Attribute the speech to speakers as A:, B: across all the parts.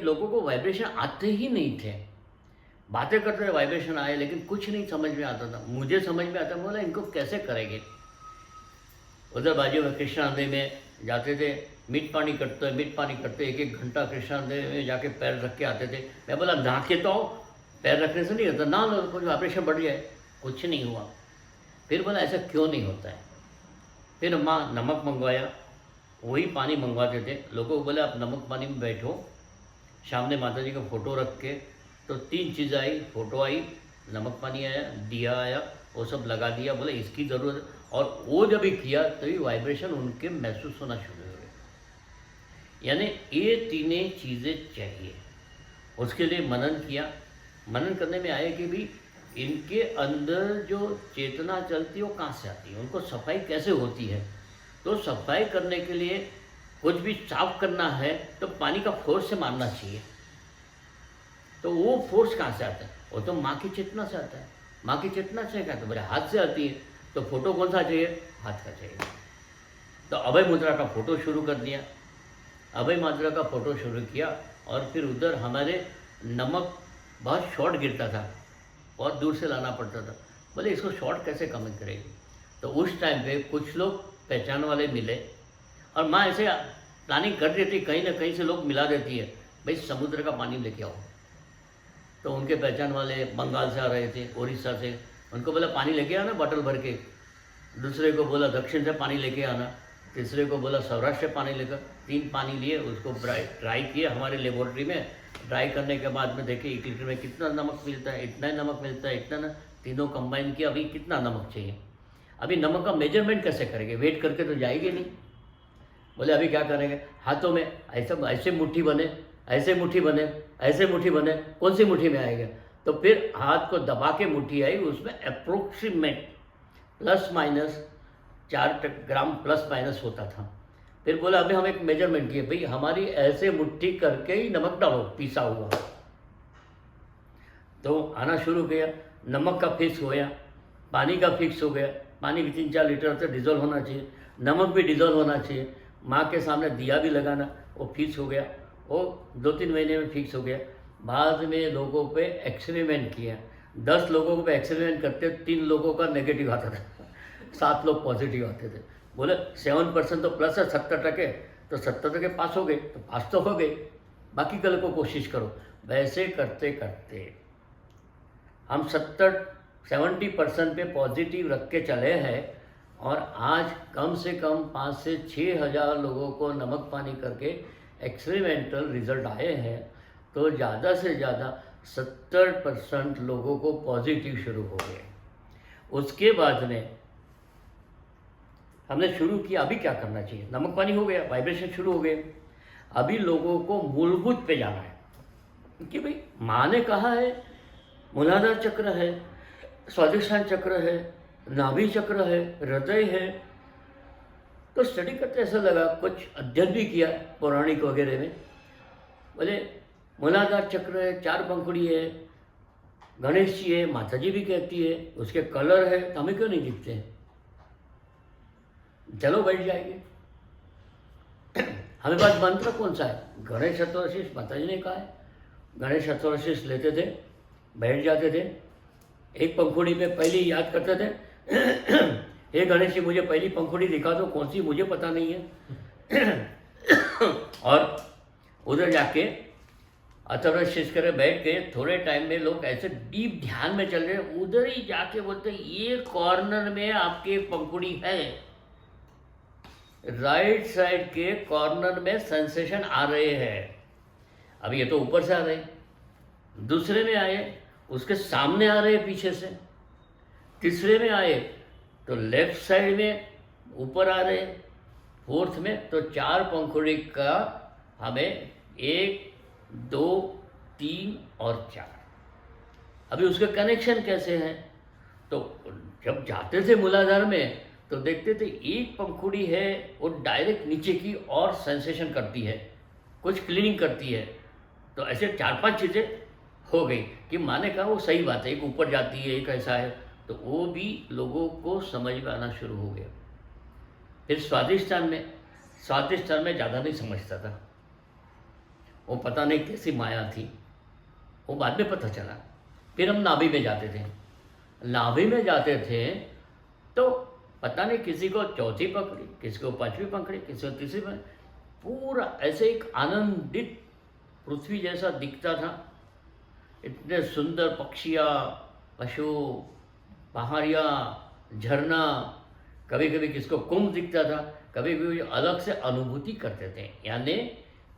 A: लोगों को वाइब्रेशन आते ही नहीं थे। बातें करते वाइब्रेशन आए लेकिन कुछ नहीं समझ में आता था। मुझे समझ में आता, बोला इनको कैसे करेंगे। उधर बाजू में कृष्णा नदी में जाते थे, मीठ पानी करते 1-1 घंटा कृष्णा नदी में जाके पैर रख के आते थे। मैं बोला नहा के तो आओ, पैर रखने से नहीं होता, ना लो कुछ वाइब्रेशन बढ़ जाए। कुछ नहीं हुआ। फिर बोला ऐसा क्यों नहीं होता है। फिर माँ नमक मंगवाया, वही पानी मंगवाते थे। लोगों को बोला आप नमक पानी में बैठो, सामने माता जी का फ़ोटो रख के। तो 3 चीज़ आई, फ़ोटो आई, नमक पानी आया, दिया आया, वो सब लगा दिया। बोले इसकी ज़रूरत, और वो जब भी किया तभी वाइब्रेशन उनके महसूस होना शुरू हो गए। यानी ये तीनें चीज़ें चाहिए। उसके लिए मनन किया। मनन करने में आया कि भी इनके अंदर जो चेतना चलती है वो कहाँ से आती है, उनको सफाई कैसे होती है। तो सफाई करने के लिए कुछ भी साफ करना है तो पानी का फोर्स से मारना चाहिए। तो वो फोर्स कहाँ से आता है, वो तो माँ की चेतना से आता है। माँ की चेतना से क्या, तो मेरे हाथ से आती है। तो फोटो कौन सा चाहिए, हाथ का चाहिए। तो अभय मुद्रा का फोटो शुरू कर दिया। अभय मुद्रा का फोटो शुरू किया और फिर उधर हमारे नमक बहुत शॉर्ट गिरता था, बहुत दूर से लाना पड़ता था। बोले इसको शॉर्ट कैसे कम करेगी। तो उस टाइम पे कुछ लोग पहचान वाले मिले और माँ ऐसे प्लानिंग कर देती, कहीं ना कहीं से लोग मिला देती है, भाई समुद्र का पानी लेके आओ। तो उनके पहचान वाले बंगाल से आ रहे थे, उड़ीसा से, उनको बोला पानी लेके आना बॉटल भर के। दूसरे को बोला दक्षिण से पानी लेके आना, तीसरे को बोला सौराष्ट्र से पानी लेकर। 3 पानी लिए, उसको ड्राई किए हमारे लेबोरेटरी में। ड्राई करने के बाद में देखे 1 लीटर में कितना नमक मिलता है, इतना ही नमक मिलता है, इतना ना। तीनों कंबाइन किया, अभी कितना नमक चाहिए। अभी नमक का मेजरमेंट कैसे करेंगे, वेट करके तो जाएंगे नहीं। बोले अभी क्या करेंगे, हाथों में ऐसे मुट्ठी बने, ऐसे मुट्ठी बने, ऐसे मुट्ठी बने, कौन सी मुट्ठी में आएगा। तो फिर हाथ को दबा के मुट्ठी आई, उसमें अप्रोक्सीमेट ±4 ग्राम प्लस माइनस होता था। फिर बोला अभी हम एक मेजरमेंट किए, भाई हमारी ऐसे मुट्ठी करके ही नमक डालो पिसा हुआ। तो आना शुरू किया, नमक का फिक्स हो गया, पानी का फिक्स हो गया। पानी भी 3-4 लीटर से डिज़ोल्व होना चाहिए, नमक भी डिज़ोल्व होना चाहिए। माँ के सामने दिया भी लगाना, वो फिक्स हो गया। वो 2-3 महीने में फिक्स हो गया। बाद में लोगों पे एक्सपेरिमेंट किया। 10 लोगों पे एक्सपेरिमेंट करते 3 लोगों का नेगेटिव आता था, 7 लोग पॉजिटिव आते थे। बोले 7% तो प्लस है, 70%, तो 70% पास हो गए, तो पास तो हो गए, बाकी कल को कोशिश करो। वैसे करते करते हम 70% पे पॉजिटिव रख के चले हैं और आज कम से कम 5 से 6 हज़ार लोगों को नमक पानी करके एक्सपेरिमेंटल रिजल्ट आए हैं। तो ज़्यादा से ज़्यादा 70% लोगों को पॉजिटिव शुरू हो गए। उसके बाद में हमने शुरू किया, अभी क्या करना चाहिए। नमक पानी हो गया, वाइब्रेशन शुरू हो गए। अभी लोगों को मूलभूत पे जाना है कि भाई माँ ने कहा है मूलाधार चक्र है, स्वादिष्ठान चक्र है, नाभि चक्र है, हृदय है। तो स्टडी करते ऐसा लगा, कुछ अध्ययन भी किया पौराणिक वगैरह में। बोले मूलाधार चक्र है, 4 पंखुड़ी है, गणेश जी है, माता जी भी कहती है, उसके कलर है, तो हमें क्यों नहीं दिखते हैं। चलो बैठ जाएंगे। हमें पास मंत्र कौन सा है, गणेश चतुर्शीष माता जी ने कहा है। गणेश चतुर्शीष लेते थे, बैठ जाते थे, एक पंखुड़ी पे पहली याद करते थे, हे गणेश जी मुझे पहली पंखुड़ी दिखा दो, कौन सी मुझे पता नहीं है। और उधर जाके अथर्वशीष करे बैठ गए। थोड़े टाइम में लोग ऐसे डीप ध्यान में चल रहे, उधर ही जाके बोलते ये कॉर्नर में आपकी पंखुड़ी है, राइट साइड के कॉर्नर में सेंसेशन आ रहे हैं। अब ये तो ऊपर से आ रहे, दूसरे में आए उसके सामने आ रहे पीछे से, तीसरे में आए तो लेफ्ट साइड में ऊपर आ रहे, फोर्थ में तो 4 पंखुड़ी का हमें 1, 2, 3 और 4। अभी उसके कनेक्शन कैसे हैं। तो जब जाते थे मूलाधार में तो देखते थे एक पंखुड़ी है वो डायरेक्ट नीचे की और सेंसेशन करती है, कुछ क्लीनिंग करती है। तो ऐसे 4-5 चीज़ें हो गई कि माँ ने कहा वो सही बात है, एक ऊपर जाती है, एक ऐसा है। तो वो भी लोगों को समझ में आना शुरू हो गया। फिर स्वादिष्ठान में ज़्यादा नहीं समझता था। वो पता नहीं कैसी माया थी, वो बाद में पता चला। फिर हम नाभि में जाते थे, नाभि में जाते थे तो पता नहीं किसी को चौथी पकड़ी, किसी को पांचवी पकड़ी, किसी को तीसरी पकड़ी, पूरा ऐसे एक आनंदित पृथ्वी जैसा दिखता था। इतने सुंदर पक्षियाँ, पशु, पहाड़ियाँ, झरना, कभी कभी किसको कुंभ दिखता था, कभी कभी अलग से अनुभूति करते थे। यानी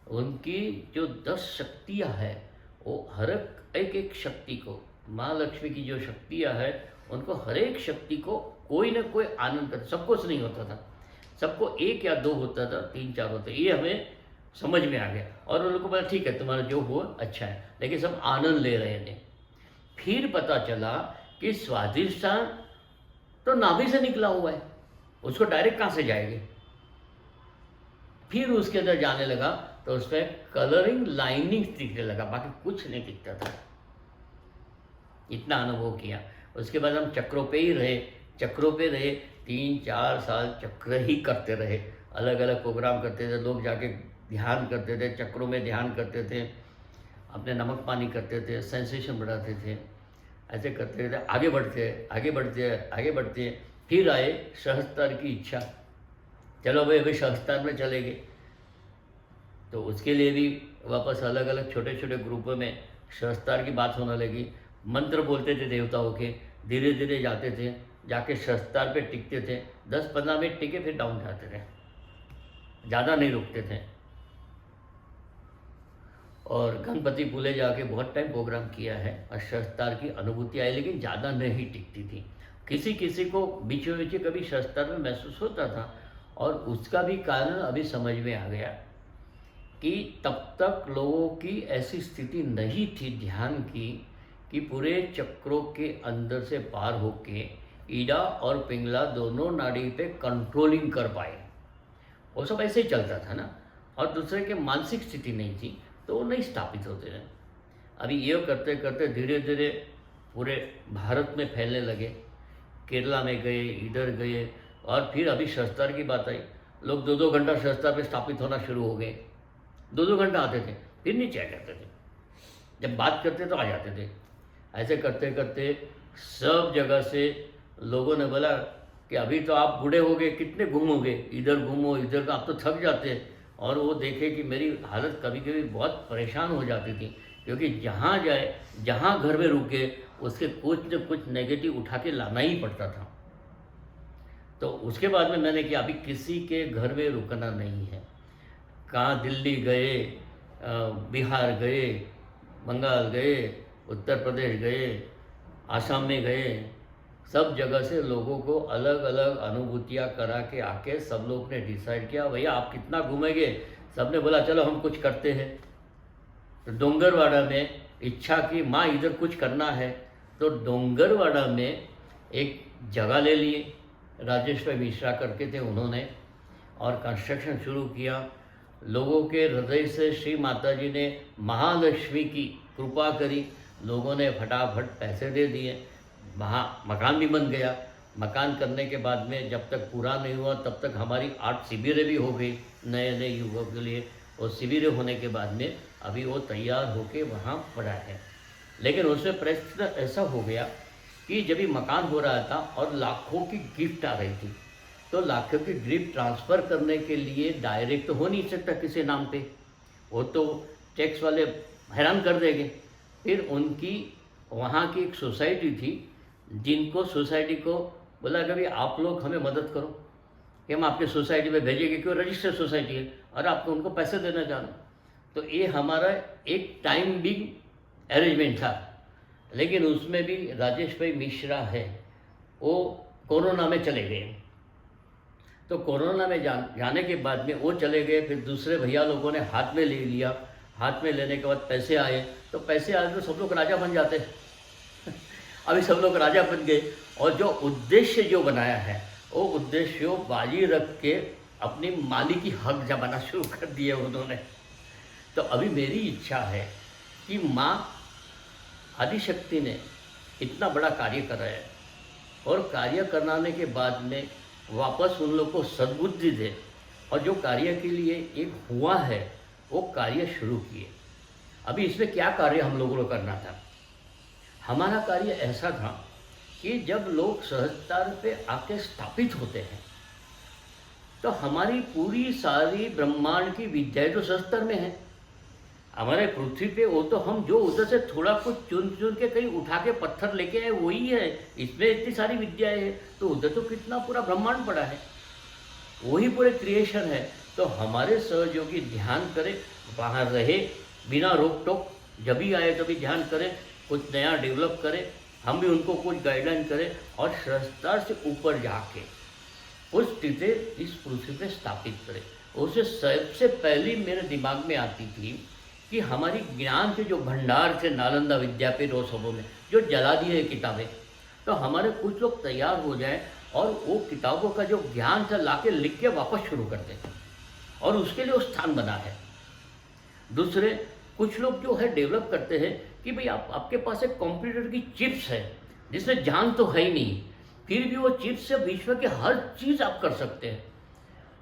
A: उनकी जो 10 शक्तियाँ हैं वो हर एक एक शक्ति को, माँ लक्ष्मी की जो शक्तियाँ हैं उनको हर एक शक्ति को कोई ना कोई आनंद करता। सबको नहीं होता था, सबको 1 या 2 होता था, 3 4 होते, ये हमें समझ में आ गया। और उन लोगों को बोला ठीक है तुम्हारा जो हुआ अच्छा है, लेकिन सब आनंद ले रहे थे। फिर पता चला कि स्वादिष्टान तो नाभि से निकला हुआ है, उसको डायरेक्ट कहाँ से जाएंगे। फिर उसके अंदर जाने लगा तो उसमें कलरिंग लाइनिंग दिखने लगा, बाकी कुछ नहीं दिखता था। इतना अनुभव किया। उसके बाद हम चक्रों पे ही रहे, चक्रों पे रहे 3-4 साल, चक्र ही करते रहे, अलग अलग प्रोग्राम करते थे, लोग जाके ध्यान करते थे, चक्रों में ध्यान करते थे, अपने नमक पानी करते थे, सेंसेशन बढ़ाते थे, ऐसे करते थे, आगे बढ़ते आगे बढ़ते आगे बढ़ते। फिर आए सहस्त्र की इच्छा, चलो भाई अभी सहस्त्र में चले गए। तो उसके लिए भी वापस अलग अलग छोटे छोटे ग्रुपों में सहस्त्र की बात होने लगी। मंत्र बोलते थे देवताओं के, धीरे धीरे जाते थे, जाके सहस्त्र पे टिकते थे, 10-15 मिनट टिके फिर डाउन जाते थे, ज़्यादा नहीं रुकते थे। और गणपति पुले जाके बहुत टाइम प्रोग्राम किया है और सहस्त्र की अनुभूति आई, लेकिन ज़्यादा नहीं टिकती थी। किसी किसी को बीच में कभी सहस्त्र में महसूस होता था, और उसका भी कारण अभी समझ में आ गया कि तब तक लोगों की ऐसी स्थिति नहीं थी ध्यान की कि पूरे चक्रों के अंदर से पार होके ईडा और पिंगला दोनों नाड़ी पे कंट्रोलिंग कर पाए। वो सब ऐसे ही चलता था ना, और दूसरे के मानसिक स्थिति नहीं थी तो वो नहीं स्थापित होते थे। अभी ये करते करते धीरे धीरे पूरे भारत में फैलने लगे, केरला में गए, इधर गए, और फिर अभी सहस्त्र की बात आई, लोग 2-2 घंटा सहस्त्र पे स्थापित होना शुरू हो गए। 2-2 घंटा आते थे, फिर नीचे आ जाते थे, जब बात करते तो आ जाते थे। ऐसे करते करते सब जगह से लोगों ने बोला कि अभी तो आप बूढ़े हो गए, कितने घूमोगे, इधर घूमो इधर का, आप तो थक जाते हैं। और वो देखे कि मेरी हालत कभी कभी बहुत परेशान हो जाती थी, क्योंकि जहाँ जाए, जहाँ घर में रुके, उसके कुछ न कुछ नेगेटिव उठा के लाना ही पड़ता था। तो उसके बाद में मैंने किया अभी किसी के घर में रुकना नहीं है। कहाँ दिल्ली गए, बिहार गए, बंगाल गए, उत्तर प्रदेश गए, आसाम में गए, सब जगह से लोगों को अलग अलग अनुभूतियाँ करा के आके सब लोग ने डिसाइड किया भैया आप कितना घूमेंगे। सब ने बोला चलो हम कुछ करते हैं। तो डोंगरवाड़ा में इच्छा की माँ इधर कुछ करना है, तो डोंगरवाड़ा में एक जगह ले लिए, राजेश भाई मिश्रा करके थे उन्होंने, और कंस्ट्रक्शन शुरू किया। लोगों के हृदय से श्री माता जी ने महालक्ष्मी की कृपा करी, लोगों ने फटाफट पैसे दे दिए, वहाँ मकान भी बन गया। मकान करने के बाद में जब तक पूरा नहीं हुआ तब तक हमारी 8 शिविरें भी हो गई नए नए युवकों के लिए, और शिविरें होने के बाद में अभी वो तैयार होके वहाँ पड़ा है। लेकिन उसमें प्रश्न ऐसा हो गया कि जब भी मकान हो रहा था और लाखों की गिफ्ट आ रही थी, तो लाखों की गिफ्ट ट्रांसफ़र करने के लिए डायरेक्ट तो हो नहीं सकता किसी नाम पे, वो तो टैक्स वाले हैरान कर देंगे। फिर उनकी वहाँ की एक सोसाइटी थी, जिनको सोसाइटी को बोला कभी आप लोग हमें मदद करो कि हम आपके सोसाइटी में भेजेंगे, क्यों रजिस्टर्ड सोसाइटी है और आपको उनको पैसे देना चाहना। तो ये हमारा एक टाइम बिग अरेंजमेंट था, लेकिन उसमें भी राजेश भाई मिश्रा है, वो कोरोना में चले गए। तो कोरोना में जाने के बाद में वो चले गए, फिर दूसरे भैया लोगों ने हाथ में ले लिया। हाथ में लेने के बाद पैसे आए, तो पैसे आए तो सब लोग राजा बन जाते अभी सब लोग राजा बन गए, और जो उद्देश्य जो बनाया है वो उद्देश्य बाजी रख के अपनी मालिकी हक जमाना शुरू कर दिए उन्होंने। तो अभी मेरी इच्छा है कि माँ आदिशक्ति ने इतना बड़ा कार्य करा है, और कार्य कराने के बाद में वापस उन लोग को सद्बुद्धि दे, और जो कार्य के लिए एक हुआ है वो कार्य शुरू किए। अभी इसमें क्या कार्य हम लोगों को करना था? हमारा कार्य ऐसा था कि जब लोग सहस्त्रार पे आके स्थापित होते हैं तो हमारी पूरी सारी ब्रह्मांड की विद्याएं तो सहस्त्र में है। हमारे पृथ्वी पे वो तो हम जो उधर से थोड़ा कुछ चुन चुन के कहीं उठा के पत्थर लेके आए वही है। इसमें इतनी सारी विद्याएं हैं तो उधर तो कितना पूरा ब्रह्मांड पड़ा है, वही पूरे क्रिएशन है। तो हमारे सहयोगी ध्यान करें, वहाँ रहे बिना रोक टोक, जब भी आए तभी ध्यान करें, कुछ नया डेवलप करें, हम भी उनको कुछ गाइडलाइन करें और सहस्त्रार से ऊपर जाके उस स्थिति इस पृथ्वी पे स्थापित करें। उसे सबसे पहली मेरे दिमाग में आती थी कि हमारी ज्ञान के जो भंडार थे नालंदा विद्यापीठ और सबों में जो जला दिए किताबें, तो हमारे कुछ लोग तैयार हो जाएं और वो किताबों का जो ज्ञान था लाके लिख के वापस शुरू कर दें और उसके लिए वो स्थान बना है। दूसरे कुछ लोग जो है डेवलप करते हैं कि भाई आपके पास एक कंप्यूटर की चिप्स है जिसमें जान तो है ही नहीं, फिर भी वो चिप्स से विश्व के हर चीज़ आप कर सकते हैं।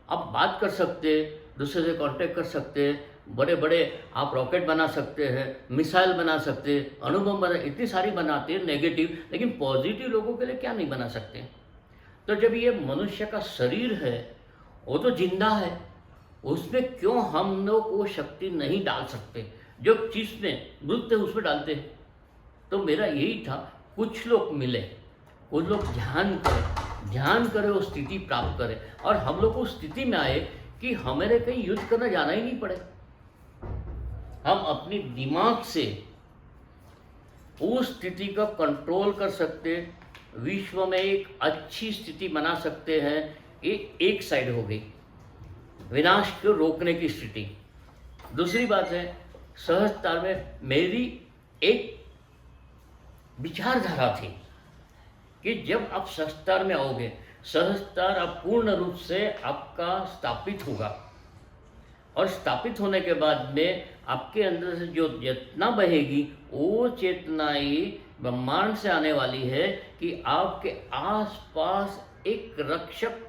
A: आप बात कर सकते हैं, दूसरे से कांटेक्ट कर सकते हैं, बड़े बड़े आप रॉकेट बना सकते हैं, मिसाइल बना सकते हैं, अणुबम बना, इतनी सारी बनाते हैं नेगेटिव, लेकिन पॉजिटिव लोगों के लिए क्या नहीं बना सकते? तो जब ये मनुष्य का शरीर है वो तो जिंदा है, उसमें क्यों हम लोग वो शक्ति नहीं डाल सकते जो चीज़ में मृत है उसमें डालते हैं? तो मेरा यही था, कुछ लोग मिले, कुछ लोग ध्यान करें वो स्थिति प्राप्त करें और हम लोग उस स्थिति में आए कि हमारे कहीं युद्ध करना जाना ही नहीं पड़े। हम अपनी दिमाग से उस स्थिति का कंट्रोल कर सकते, विश्व में एक अच्छी स्थिति बना सकते हैं। एक साइड हो गई विनाश को रोकने की स्थिति। दूसरी बात है, सहस्त्रार में मेरी एक विचारधारा थी कि जब आप सहस्त्रार में आओगे, सहस्त्रार आप पूर्ण रूप से आपका स्थापित होगा और स्थापित होने के बाद में आपके अंदर से जो चेतना बहेगी वो चेतना ही ब्रह्मांड से आने वाली है कि आपके आसपास एक रक्षक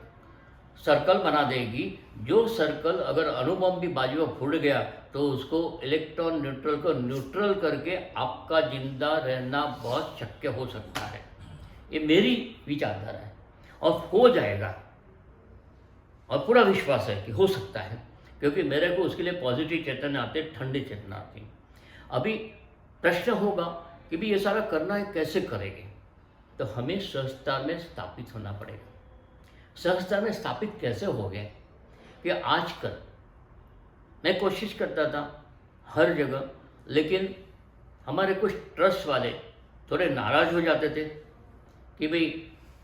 A: सर्कल बना देगी। जो सर्कल अगर अणुबम भी बाजू में फूट गया तो उसको इलेक्ट्रॉन न्यूट्रल को न्यूट्रल करके आपका जिंदा रहना बहुत शक्य हो सकता है। ये मेरी विचारधारा है और हो जाएगा और पूरा विश्वास है कि हो सकता है, क्योंकि मेरे को उसके लिए पॉजिटिव चेतना आते, ठंडी चेतना आती। अभी प्रश्न होगा कि भी ये सारा करना है कैसे करेंगे? तो हमें सहस्त्रार में स्थापित होना पड़ेगा। सहस्त्रार में स्थापित कैसे हो गए कि आजकल मैं कोशिश करता था हर जगह, लेकिन हमारे कुछ ट्रस्ट वाले थोड़े नाराज़ हो जाते थे कि भाई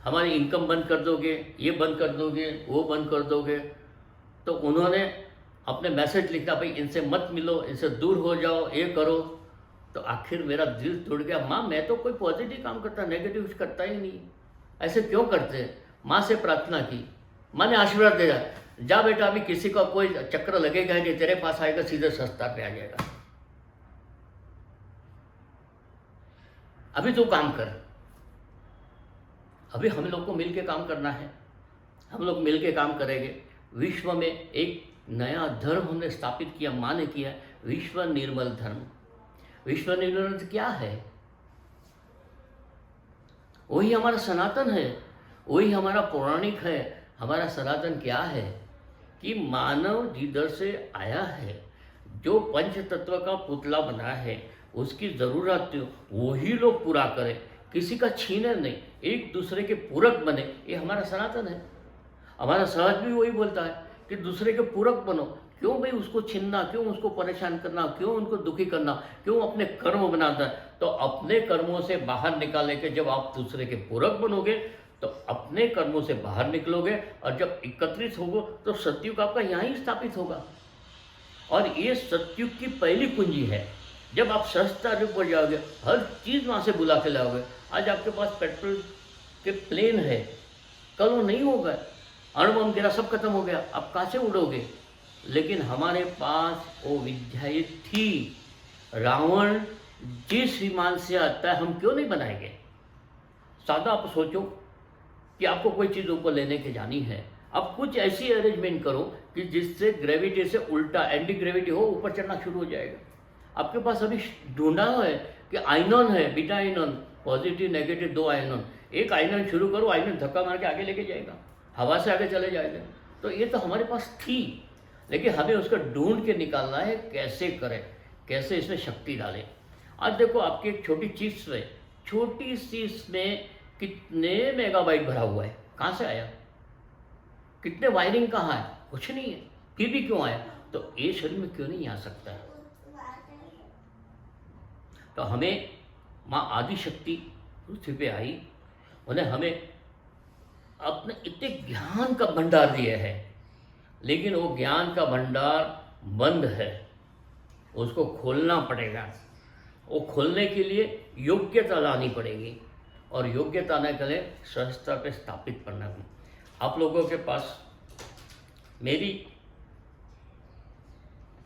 A: हमारी इनकम बंद कर दोगे, ये बंद कर दोगे, वो बंद कर दोगे। तो उन्होंने अपने मैसेज लिखा, भाई इनसे मत मिलो, इनसे दूर हो जाओ, ये करो। तो आखिर मेरा दिल टूट गया। माँ मैं तो कोई पॉजिटिव काम करता, नेगेटिव कुछ करता ही नहीं, ऐसे क्यों करते? माँ से प्रार्थना की, माँ ने आशीर्वाद दिया, जा बेटा अभी किसी का कोई चक्र लगेगा नहीं, तेरे पास आएगा सीधे सहस्त्रार पे आ जाएगा, अभी तू काम कर। अभी हम लोग को मिल के काम करना है, हम लोग मिल के काम करेंगे। विश्व में एक नया धर्म हमने स्थापित किया, माँ ने किया, विश्व निर्मल धर्म। विश्व निर्मल क्या है? वही हमारा सनातन है, वही हमारा पौराणिक है। हमारा सनातन क्या है कि मानव जिधर से आया है, जो पंच तत्व का पुतला बना है, उसकी ज़रूरत वही लोग पूरा करें, किसी का छीने नहीं, एक दूसरे के पूरक बने। ये हमारा सनातन है। हमारा सहज भी वही बोलता है कि दूसरे के पूरक बनो। क्यों भाई उसको छीनना, क्यों उसको परेशान करना, क्यों उनको दुखी करना, क्यों अपने कर्म बनाता है? तो अपने कर्मों से बाहर निकाले के जब आप दूसरे के पूरक बनोगे तो अपने कर्मों से बाहर निकलोगे और जब एकत्रित होगो तो सतयुग आपका यहाँ ही स्थापित होगा। और ये सतयुग की पहली कुंजी है। जब आप सहस्त्रार पर जाओगे, हर चीज़ वहाँ से बुला के लाओगे। आज आपके पास पेट्रोल के प्लेन है, कल वो नहीं होगा, अणुबम गिरा, सब खत्म हो गया, आप कहाँ से उड़ोगे? लेकिन हमारे पास वो विद्याएं थी। रावण जिस विमान से आता है हम क्यों नहीं बनाएंगे? सादा आप सोचो कि आपको कोई चीज़ ऊपर लेने के जानी है, आप कुछ ऐसी अरेंजमेंट करो कि जिससे ग्रेविटी से उल्टा एंटी ग्रेविटी हो, ऊपर चढ़ना शुरू हो जाएगा। आपके पास अभी ढूंढा है कि आयनन है, बीटा आयनन, पॉजिटिव नेगेटिव 2 आयनन। एक आयनन शुरू करो, आयनन धक्का मार के आगे लेके जाएगा, हवा से आगे चले जाएगा। तो ये तो हमारे पास थी, लेकिन हमें उसको ढूंढ के निकालना है, कैसे करें, कैसे इसमें शक्ति डालें। आज देखो आपकी एक छोटी चिप्स में, छोटी सी इसमें कितने मेगाबाइट भरा हुआ है, कहाँ से आया, कितने वायरिंग कहाँ है, कुछ नहीं है, फिर भी क्यों आया? तो ये शरीर में क्यों नहीं आ सकता है? तो हमें माँ आदि शक्ति पृथ्वी पे आई, उन्हें हमें अपने इतने ज्ञान का भंडार दिया है, लेकिन वो ज्ञान का भंडार बंद है, उसको खोलना पड़ेगा। वो खोलने के लिए योग्यता लानी पड़ेगी, और योग्यता आने के लिए सहजता पे स्थापित करना है। आप लोगों के पास मेरी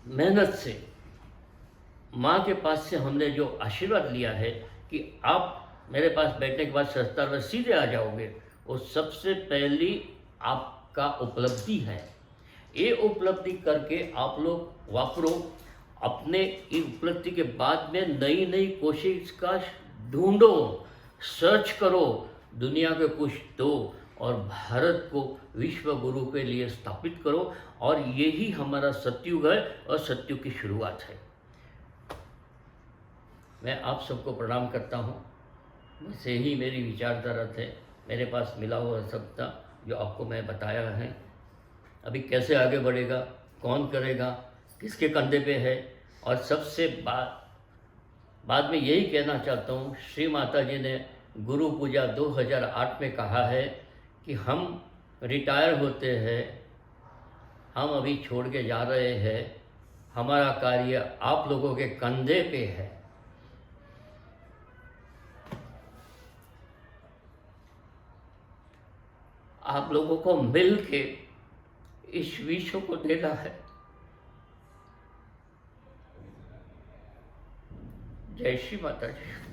A: मेहनत से, माँ के पास से हमने जो आशीर्वाद लिया है कि आप मेरे पास बैठने के बाद सहजता में सीधे आ जाओगे, वो सबसे पहली आपका उपलब्धि है। ये उपलब्धि करके आप लोग वापरो, अपने इस उपलब्धि के बाद में नई नई कोशिश का ढूंढो, सर्च करो, दुनिया के कुछ दो और भारत को विश्व गुरु के लिए स्थापित करो। और यही हमारा सतयुग है और सतयुग की शुरुआत है। मैं आप सबको प्रणाम करता हूँ। बस यही मेरी विचारधारा थे, मेरे पास मिला हुआ सब था जो आपको मैं बताया है। अभी कैसे आगे बढ़ेगा, कौन करेगा, किसके कंधे पे है। और सबसे बाद में यही कहना चाहता हूँ, श्री माता जी ने गुरु पूजा 2008 में कहा है कि हम रिटायर होते हैं, हम अभी छोड़ के जा रहे हैं, हमारा कार्य आप लोगों के कंधे पे है। आप लोगों को मिल के इस विश्व को देना है। जय श्री माता जी।